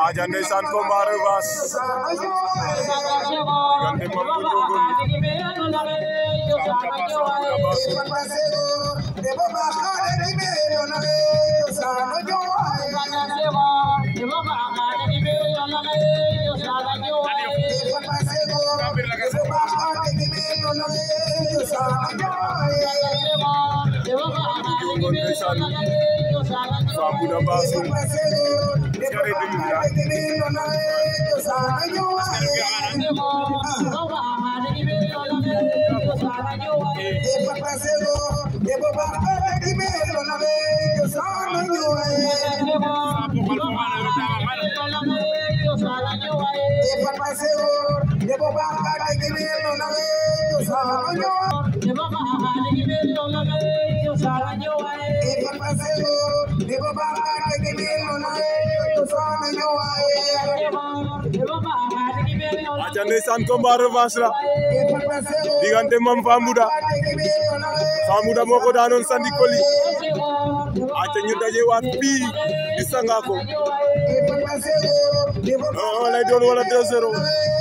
aja ndeysaan combat revanche diggante Mame Bou Ndiogone Fambouda Bassoul aja ndeysaan combat revanche la diggante Fambouda moo ko daanoon sandi koli aja ñu daje waat fii di Sangako lay doon wala 2-0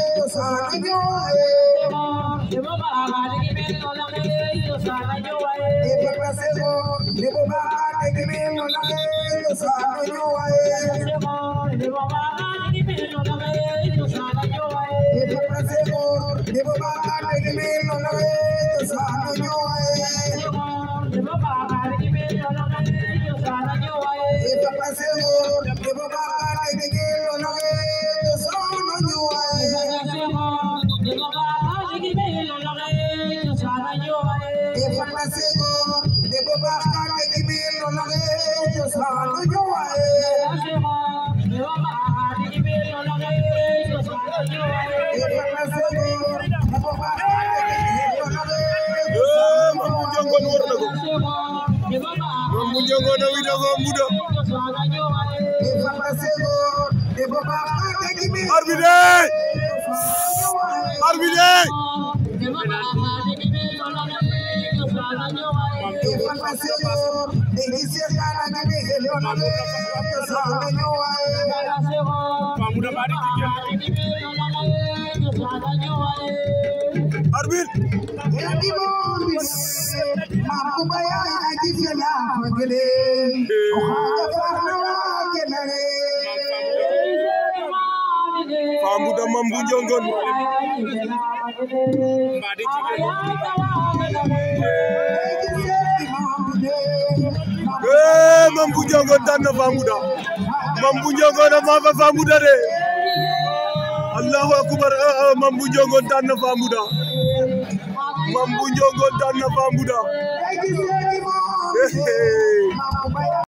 Mame Bou Ndiogone wida Fambouda arbitre Fambouda Mame Bou Ndiogone Mame Bou Ndiogone daan na Fambouda Mame Bou Ndiogone ma fa Fambouda de Allahu akbar Mame Bou Ndiogone daan na Fambouda Mame Bou Ndiogone daan na Fambouda